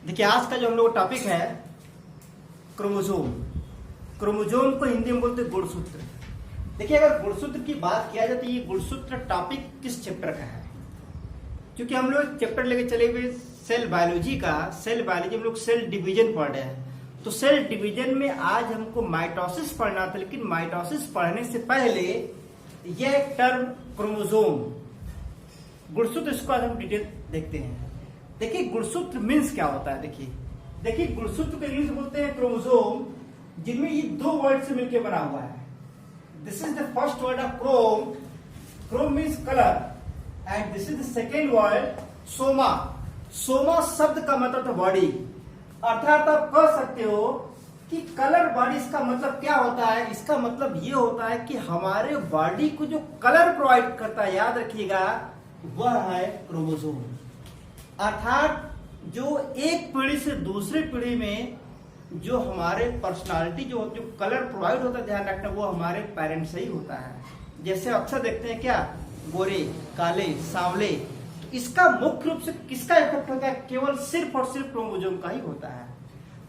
देखिए आज का जो हम लोग टॉपिक है क्रोमोसोम। क्रोमोसोम को हिंदी में बोलते हैं गुणसूत्र। देखिए अगर गुणसूत्र की बात किया जाए तो ये गुणसूत्र टॉपिक किस चैप्टर का है? क्योंकि हम लोग चैप्टर लेके चले हुए सेल बायोलॉजी का। सेल बायोलॉजी हम लोग सेल डिवीजन पढ़ रहे हैं, तो सेल डिवीजन में आज हमको माइटोसिस पढ़ना था। लेकिन माइटोसिस पढ़ने से पहले यह एक टर्म क्रोमोसोम गुणसूत्र, इसको आज हम डिटेल देखते हैं। देखिए गुणसूत्र मीन्स क्या होता है। देखिए गुणसूत्र को इंग्लिश बोलते हैं क्रोमोसोम, जिनमें ये दो वर्ड से मिलकर बना हुआ है। This is the first word of Chrome. Chrome means colour and this is the second word Soma. Soma शब्द का मतलब था बॉडी, अर्थात आप कह सकते हो कि कलर बॉडी। इसका मतलब क्या होता है? इसका मतलब ये होता है कि हमारे बॉडी को जो कलर प्रोवाइड करता है, याद रखिएगा, वह है क्रोमोसोम। अर्थात जो एक पीढ़ी से दूसरी पीढ़ी में जो हमारे पर्सनालिटी जो कलर प्रोवाइड होता है, ध्यान रखना, वो हमारे पेरेंट्स से ही होता है। जैसे अक्सर देखते हैं क्या, गोरे, काले, सांवले, तो इसका मुख्य रूप से किसका इफेक्ट होता है? केवल सिर्फ और सिर्फ क्रोमोसोम का ही होता है।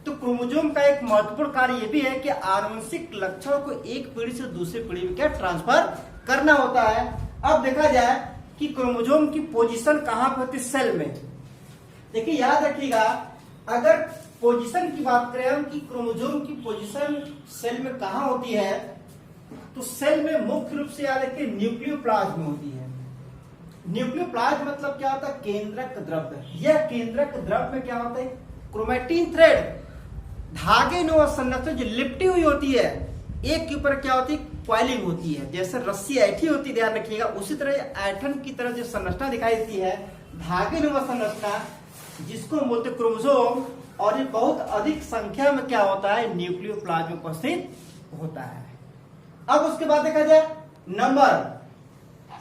तो क्रोमोसोम का एक महत्वपूर्ण कार्य यह भी है कि आनुवंशिक लक्षणों को एक पीढ़ी से दूसरी पीढ़ी में क्या ट्रांसफर करना होता है। अब देखा जाए कि क्रोमोसोम की पोजीशन कहां पर होती है सेल में। देखिए याद रखिएगा, अगर पोजीशन की बात करें हम कि क्रोमोसोम की पोजीशन सेल में कहां होती है, तो सेल में मुख्य रूप से याद रखिए न्यूक्लियोप्लाज्म में होती है। न्यूक्लियोप्लाज्म मतलब क्या होता है? केंद्रक द्रव्य। यह केंद्रक द्रव्य में क्या होता है? क्रोमैटिन थ्रेड, धागे नुमा संरचना जो लिपटी हुई होती है, एक के ऊपर क्या होती है? क्वाइलिंग होती है। जैसे रस्सी ऐठी होती है, ध्यान रखिएगा, उसी तरह ऐठन की तरह जो संरचना दिखाई देती है, धागे नुमा संरचना, जिसको हम बोलते क्रोमोसोम। और ये बहुत अधिक संख्या में क्या होता है? न्यूक्लियोप्लाज्म उपस्थित होता है। अब उसके बाद देखा जाए नंबर,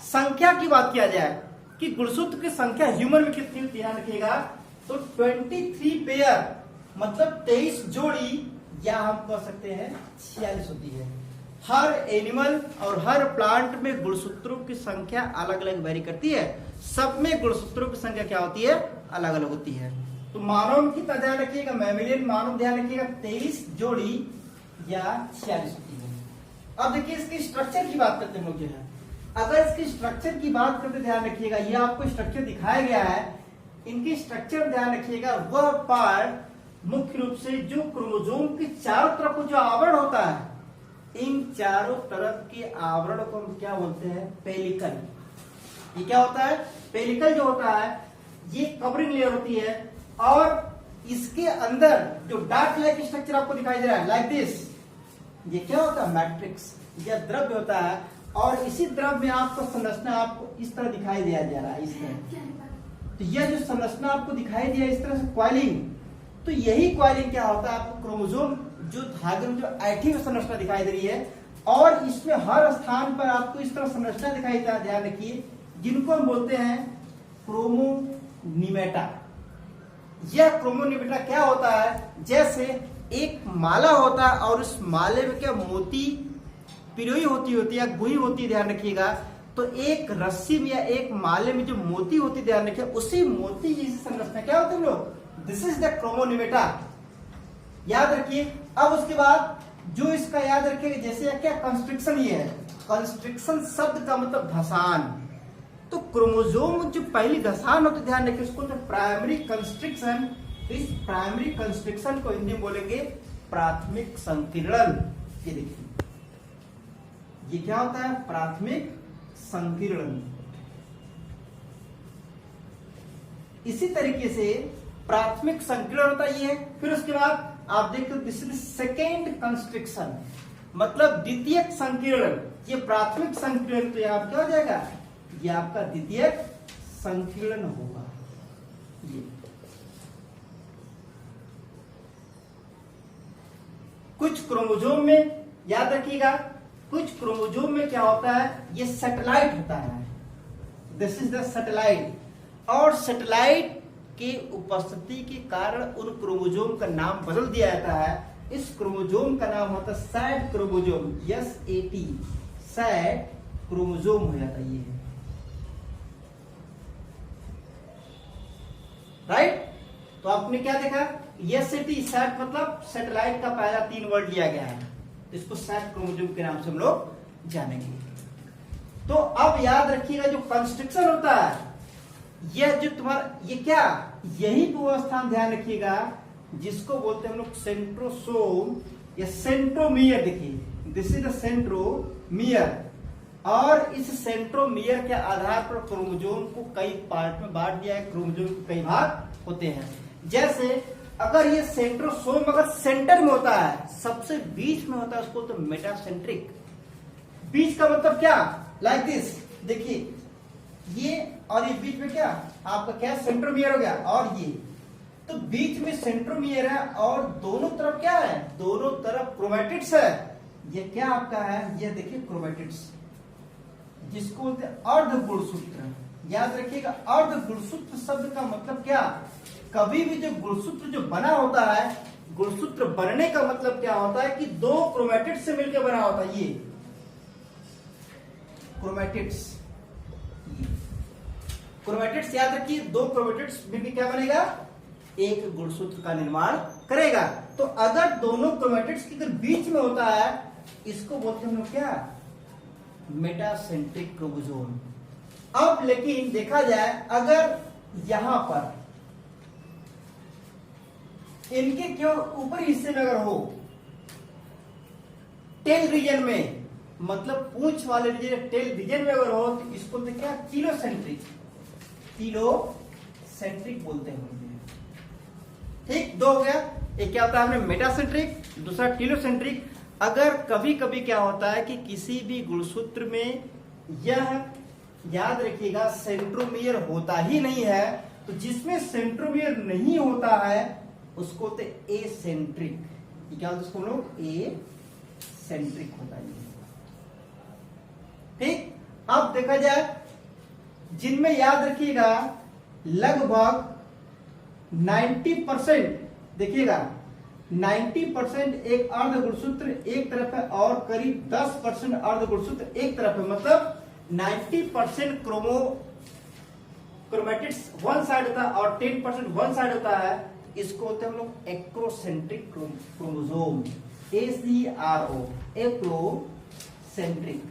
संख्या की बात किया जाए कि गुणसूत्र की संख्या ह्यूमन में कितनी होती है, ध्यान रखिएगा, तो 23 पेयर मतलब 23 जोड़ी, या हम कह सकते हैं 46 होती है। हर एनिमल और हर प्लांट में गुणसूत्रों की संख्या अलग अलग वेरी करती है। सब में गुणसूत्रों की संख्या क्या होती है? अलग अलग होती है। तो मानव की ध्यान रखिएगा, मैमिलियन मानव ध्यान रखिएगा, 23 जोड़ी या 46 होती है। अब देखिए इसकी स्ट्रक्चर की बात करते हैं लोग जो है। अगर इसकी स्ट्रक्चर की बात करते ध्यान रखिएगा, ये आपको स्ट्रक्चर दिखाया गया है। इनकी स्ट्रक्चर ध्यान रखिएगा, वह पार्ट मुख्य रूप से जो क्रोमोसोम के चारों तरफ को जो आवरण होता है, इन चारों तरफ के आवरण को हम क्या बोलते हैं? पेलिकल। ये क्या होता है? पेलिकल जो होता है, ये कवरिंग लेयर होती है, और इसके अंदर जो डार्क लाइक स्ट्रक्चर आपको दिखाई दे रहा है, लाइक दिस, ये क्या होता है? मैट्रिक्स या द्रव्य होता है। और इसी द्रव्य में आपको संरचना आपको इस तरह दिखाई दिया जा रहा है, इस तरह। तो यह जो संरचना आपको दिखाई दिया इस तरह से क्वाइलिंग, तो यही क्वाइलिंग क्या होता है? आपको क्रोमोसोम जो धागे में जो ऐठी हुई संरचना दिखाई दे रही है, और इसमें हर स्थान पर आपको इस तरह संरचना दिखाई देता है, ध्यान रखिए, जिनको हम बोलते हैं क्रोमोनिमेटा। यह क्रोमोनिमेटा क्या होता है? जैसे एक माला होता है और उस माले में क्या मोती पिरोई होती है या गुई होती है, ध्यान रखिएगा। तो एक रस्सी में या एक माले में जो मोती होती है, ध्यान रखिए, उसी मोती जैसी संरचना क्या होती है लोग? दिस इज द क्रोमोनिमेटा, याद रखिए। अब उसके बाद जो इसका याद रखिएगा, जैसे क्या कंस्ट्रिक्शन, ये है कंस्ट्रिक्शन शब्द का मतलब धसान। तो क्रोमोसोम जो पहली धसान होती है, ध्यान रखिए, उसको तो प्राइमरी कंस्ट्रिक्शन। इस प्राइमरी कंस्ट्रिक्शन को हिंदी में बोलेंगे प्राथमिक संकीर्णन। ये देखिए, ये क्या होता है? प्राथमिक संकीर्णन। इसी तरीके से प्राथमिक संकीर्णन होता है ये। फिर उसके बाद आप देखते हो दिस इज सेकेंड कंस्ट्रिक्शन, मतलब द्वितीयक संकीर्णन। ये प्राथमिक संकीर्णन, तो ये आप क्या हो जाएगा? ये आपका द्वितीयक संकीर्णन होगा। ये कुछ क्रोमोसोम में याद रखिएगा, कुछ क्रोमोसोम में क्या होता है? ये सैटेलाइट होता है। This is the satellite. और सैटेलाइट के उपस्थिति के कारण उन क्रोमोसोम का नाम बदल दिया जाता है। इस क्रोमोसोम का नाम होता है sad chromosome, SAT, sad chromosome हो जाता है ये, राइट। तो आपने क्या देखा, SAT सैट मतलब सैटेलाइट का पहला 3 वर्ड लिया गया है, इसको सैट क्रोमोसोम के नाम से हम लोग जानेंगे। तो अब याद रखिएगा जो कंस्ट्रक्शन होता है, यह जो तुम्हारा ये क्या, यही व्यवस्था ध्यान रखिएगा जिसको बोलते हैं हम लोग सेंट्रोसोम या सेंट्रोमियर। देखिए दिस इज द सेंट्रोमियर, और इस सेंट्रोमियर के आधार पर क्रोमोसोम को कई पार्ट में बांट दिया है। क्रोमोसोम के कई भाग होते हैं, जैसे अगर ये सेंट्रोसोम अगर सेंटर में होता है, सबसे बीच में होता है, उसको तो मेटासेंट्रिक। बीच का मतलब क्या, लाइक दिस, देखिए ये और ये बीच में क्या आपका क्या सेंट्रोमियर हो गया, और ये तो बीच में सेंट्रोमियर है और दोनों तरफ क्या है, दोनों तरफ क्रोमैटिड्स है। ये क्या आपका है, ये देखिए क्रोमैटिड्स, जिसको बोलते हैं अर्ध गुणसूत्र। याद रखिएगा अर्ध गुणसूत्र शब्द का मतलब क्या, कभी भी जो गुणसूत्र जो बना होता है, गुणसूत्र बनने का मतलब क्या होता है कि 2 क्रोमैटिड्स से मिलकर बना होता है। ये क्रोमैटिड्स, क्रोमैटिड्स याद रखिए, 2 क्रोमैटिड्स मिलकर क्या बनेगा, एक गुणसूत्र का निर्माण करेगा। तो अगर दोनों क्रोमैटिड्स के बीच में होता है, इसको बोलते हैं हम लोग क्या, मेटासेंट्रिक क्रोमोसोम। अब लेकिन देखा जाए अगर यहां पर इनके केवल ऊपरी हिस्से में अगर हो, टेल रीजन में, मतलब पूंछ वाले रीजन टेल रीजन में अगर हो, तो इसको तो क्या टीलोसेंट्रिक, टीलोसेंट्रिक बोलते हैं। ठीक, 2 हो गया। एक क्या होता है हमने मेटासेंट्रिक, दूसरा टीलोसेंट्रिक। अगर कभी कभी क्या होता है कि किसी भी गुणसूत्र में यह याद रखिएगा सेंट्रोमियर होता ही नहीं है, तो जिसमें सेंट्रोमियर नहीं होता है उसको तो एसेंट्रिक, क्या होता है उसको हम लोग एसेंट्रिक होता है। ठीक, अब देखा जाए जिनमें याद रखिएगा लगभग 90%, देखिएगा 90% एक अर्ध गुणसूत्र एक तरफ है और करीब 10% अर्ध गुणसूत्र एक तरफ है, मतलब 90% क्रोमैटिड्स वन साइड होता है और 10% वन साइड होता है। इसको होते हैं हम लोग acrocentric chromosome, ACRO, acrocentric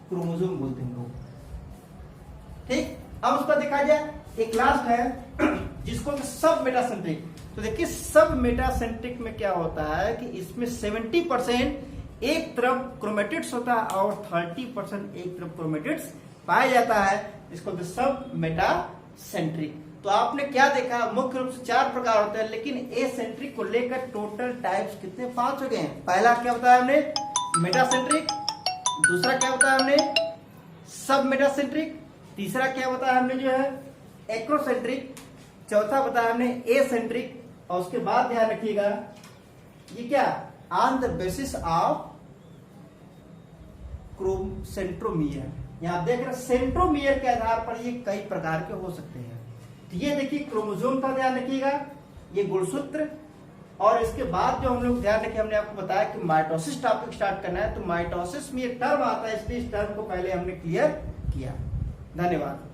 chromosome बोलते हैं लोग। ठीक, अब उसका देखा जाए एक लास्ट है जिसको सब मेटासेंट्रिक। तो देखिए सब मेटासेंट्रिक में क्या होता है कि इसमें 70% एक तरफ क्रोमैटिड्स होता है और 30% एक तरफ क्रोमैटिड्स पाया जाता है, इसको सब मेटासेंट्रिक। तो आपने क्या देखा, मुख्य रूप से 4 प्रकार होते हैं, लेकिन एसेंट्रिक को लेकर टोटल टाइप्स कितने, 5 हो गए हैं। पहला क्या बताया हमने, मेटासेंट्रिक। दूसरा क्या बताया हमने, सब मेटासेंट्रिक। तीसरा क्या बताया हमने जो है एक्रोसेंट्रिक। चौथा बताया हमने एसेंट्रिक। और उसके बाद ध्यान रखिएगा ये क्या, on the basis of centromere. यहां देख रहे सेंट्रोमियर के आधार पर ये कई प्रकार के हो सकते हैं। तो ये देखिए क्रोमोसोम का ध्यान रखिएगा, ये गुणसूत्र, और इसके बाद जो हम लोग ध्यान रखें, हमने आपको बताया कि माइटोसिस टॉपिक स्टार्ट करना है। तो माइटोसिस में एक टर्म आता है, इसलिए इस टर्म को पहले हमने क्लियर किया। धन्यवाद।